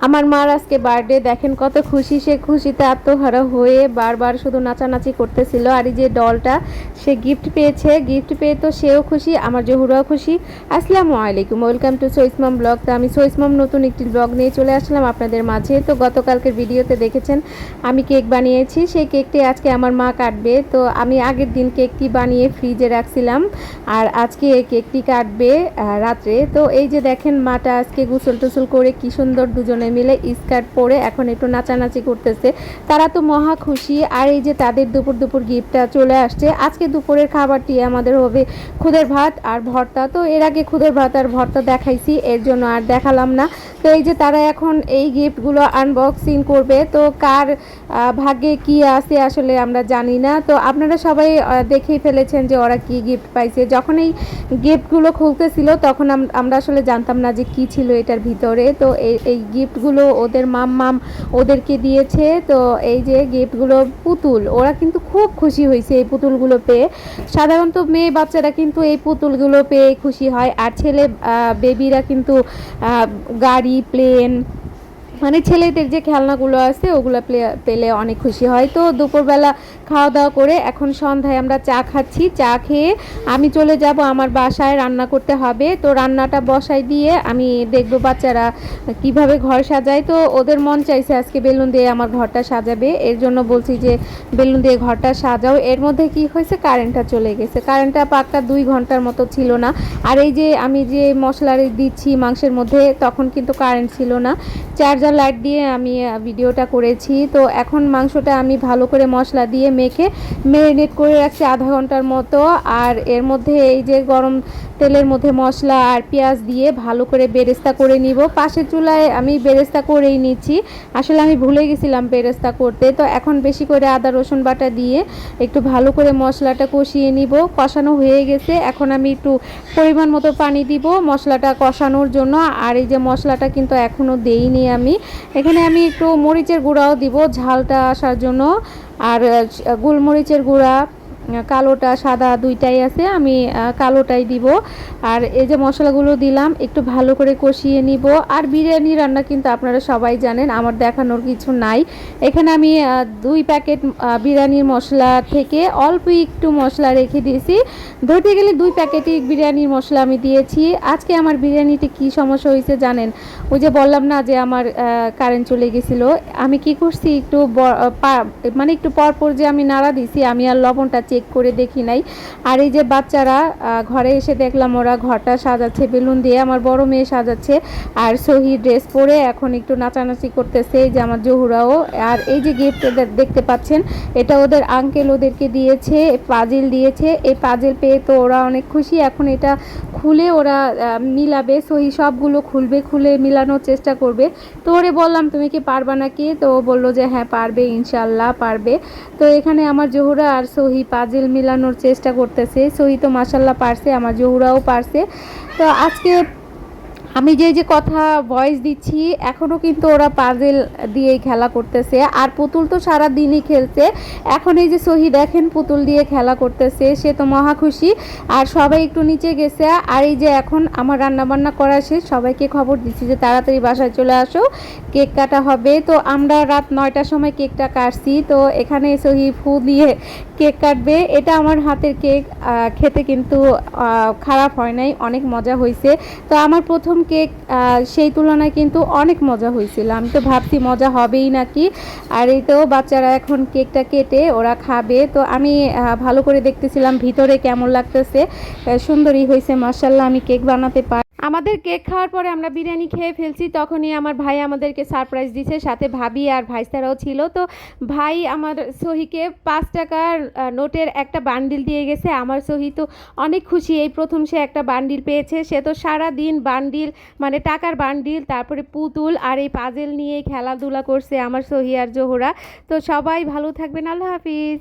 আমার মার আজকে বার্থডে, দেখেন কত খুশি। সে খুশিতে আত্মহারা হয়ে বারবার শুধু নাচানাচি করতেছিল। আর এই যে ডলটা সে গিফট পেয়েছে, গিফট পেয়ে তো সেও খুশি, আমার জহুরাও খুশি। আসসালামু আলাইকুম, ওয়েলকাম টু সোইসমাম ব্লগ। তো আমি সোইসমাম নতুন একটি ব্লগ নিয়ে চলে আসলাম আপনাদের মাঝে। তো গতকালকের ভিডিওতে দেখেছেন আমি কেক বানিয়েছি, সেই কেকটি আজকে আমার মা কাটবে। তো আমি আগের দিন কেকটি বানিয়ে ফ্রিজে রাখছিলাম, আর আজকে এই কেকটি কাটবে রাত্রে। তো এই যে দেখেন মাটা আজকে গোসল টোসল করে কি সুন্দর দুজনে মিলে স্কার্ট পরে এখন একটু নাচানাচি করতেছে। তারা তো মহা খুশি। আর এই যে তাদের দুপুর দুপুর গিফটটা চলে আসছে। আজকে দুপুরের খাবারটি আমাদের হবে খুদের ভাত আর ভর্তা। তো এর আগে খুদের ভাত আর ভর্তা দেখাইছি, এর জন্য আর দেখালাম না। তো এই যে তারা এখন এই গিফটগুলো আনবক্সিং করবে। তো কার ভাগ্যে কি আছে আসলে আমরা জানি না। তো আপনারা সবাই দেখেই ফেলেছেন যে ওরা কি গিফট পাইছে। যখন এই গিফটগুলো খুলতেছিল তখন আমরা আসলে জানতাম না যে কি ছিল এটার ভিতরে। তো এই গিফটগুলো ওদের মাম ওদেরকে দিয়েছে। তো এই যে গিফটগুলো পুতুল, ওরা কিন্তু খুব খুশি হয়েছে এই পুতুলগুলো পেয়ে। সাধারণত মেয়ে বাচ্চারা কিন্তু এই পুতুলগুলো পেয়ে খুশি হয়, আর ছেলে বেবিরা কিন্তু গাড়ি, প্লেন, মানে ছেলেদের যে খেলনাগুলো আছে ওগুলো পেলে অনেক খুশি হয়। তো দুপুরবেলা খাওয়া দাওয়া করে এখন সন্ধ্যায় আমরা চা খাচ্ছি। চা খেয়ে আমি চলে যাব আমার বাসায়, রান্না করতে হবে। তো রান্নাটা বসাই দিয়ে আমি দেখব বাচ্চারা কিভাবে ঘর সাজায়। তো ওদের মন চাইছে আজকে বেলুন দিয়ে আমার ঘরটা সাজাবে, এর জন্য বলছি যে বেলুন দিয়ে ঘরটা সাজাও। এর মধ্যে কি হয়েছে, কারেন্টটা চলে গেছে। কারেন্টটা পাক্কা 2 ঘন্টার মতো ছিল না। আর এই যে আমি যে মশলা দিচ্ছি মাংসের মধ্যে, তখন কিন্তু কারেন্ট ছিল না, চার্জার লাইট দিয়ে আমি ভিডিওটা করেছি। তো এখন মাংসটা আমি ভালো করে মশলা দিয়ে মেখে ম্যারিনেট করে রাখছি আধা ঘন্টার মতো। আর এর মধ্যে এই যে গরম তেলের মধ্যে মশলা আর পেঁয়াজ দিয়ে ভালো করে বেরেস্তা করে নিব। পাশের চুলায় আমি বেরেস্তা করেই নিচ্ছি, আসলে আমি ভুলে গেছিলাম বেরেস্তা করতে। তো এখন বেশি করে আদা রসুন বাটা দিয়ে একটু ভালো করে মশলাটা কষিয়ে নিব। কষানো হয়ে গেছে, এখন আমি একটু পরিমাণ মতো পানি দিব মশলাটা কষানোর জন্য। আর এই যে মশলাটা কিন্তু এখনও দেইনি আমি, এখানে আমি একটু মরিচের গুঁড়াও দিব ঝালটা আসার জন্য। আর গোলমরিচের গুঁড়া, কালোটা সাদা দুইটাই আছে, আমি কালোটাই দিব। আর এই যে মশলাগুলো দিলাম, একটু ভালো করে কষিয়ে নিব। আর বিরিয়ানি রান্না কিন্তু আপনারা সবাই জানেন, আমার দেখানোর কিছু নাই। এখানে আমি 2 প্যাকেট বিরিয়ানির মশলা থেকে অল্প একটু মশলা রেখে দিয়েছি। ধরতে গেলে 2 প্যাকেটই বিরিয়ানির মশলা আমি দিয়েছি। আজকে আমার বিরিয়ানিতে কি সমস্যা হয়েছে জানেন, ওই যে বললাম না যে আমার কারেন্ট চলে গেছিলো। আমি কি করছি, একটু মানে একটু পরপর যে আমি নাড়া দিছি, আমি আর লবণটা চেক করে দেখি নাই। আর এই যে বাচ্চারা ঘরে এসে দেখলাম ওরা ঘরটা সাজাচ্ছে বেলুন দিয়ে, আমার বড় মেয়ে সাজাচ্ছে আর সহি ড্রেস পরে এখন একটু নাচানাচি করতেছে, এই যে আমার জহুরাও। আর এই যে গিফট দেখতে পাচ্ছেন, এটা ওদের আঙ্কেল ওদেরকে দিয়েছে, পাজিল দিয়েছে। এই পাজিল পেয়ে তো ওরা অনেক খুশি। এখন এটা খুলে ওরা মিলাবে, সহি সবগুলো খুলবে, খুলে মিলানোর চেষ্টা করবে। তো ওরে বললাম তুমি কি পারবা নাকি, তো ও বললো যে হ্যাঁ পারবে, ইনশাল্লাহ পারবে। তো এখানে আমার জহুরা আর সহি পাজিল মিলানোর চেষ্টা করতেছে। সহি তো মাশাল্লাহ পারছে, আমার জহুরাও পারছে। তো আজকে আমি যে কথা ভয়েস দিচ্ছি এখনও কিন্তু ওরা পাজেল দিয়েই খেলা করতেছে। আর পুতুল তো সারা দিনই খেলছে। এখন এই যে সহি দেখেন পুতুল দিয়ে খেলা করতেছে, সে তো মহা খুশি। আর সবাই একটু নিচে গেছে। আর এই যে এখন আমার রান্নাবান্না করা শেষ, সবাইকে খবর দিচ্ছি যে তাড়াতাড়ি বাসায় চলে আসো, কেক কাটা হবে। তো আমরা রাত 9টার সময় কেকটা কাটছি। তো এখানে সহি ফু দিয়ে কেক কাটবে। এটা আমার হাতের কেক, খেতে কিন্তু খারাপ হয় নাই, অনেক মজা হয়েছে। তো আমার প্রথম কেক, সেই তুলনায় কিন্তু অনেক মজা হয়েছিল। আমি তো ভাবছি মজা হবেই নাকি। আর এই তো বাচ্চারা এখন কেকটা কেটে ওরা খাবে। তো আমি ভালো করে দেখতেছিলাম ভিতরে কেমন লাগতেছে। সুন্দরই হয়েছে মাশাআল্লাহ, আমি কেক বানাতে পারি। আমাদের কেক খাওয়ার পরে আমরা বিরিয়ানি খেয়ে ফেলছি, তখনই আমার ভাই আমাদেরকে সারপ্রাইজ দিছে, সাথে ভাবি আর ভাইস্তারাও ছিল। তো ভাই আমার সহিকে 5 টাকার নোটের একটা বান্ডিল দিয়ে গেছে। আমার সহি তো অনেক খুশি, এই প্রথম সে একটা বান্ডিল পেয়েছে। সে তো সারা দিন বান্ডিল, মানে টাকার বান্ডিল, তারপরে পুতুল আর এই পাজেল নিয়ে খেলাধুলা করছে আমার সহি আর জোহরা। তো সবাই ভালো থাকবেন, আল্লাহ হাফিজ।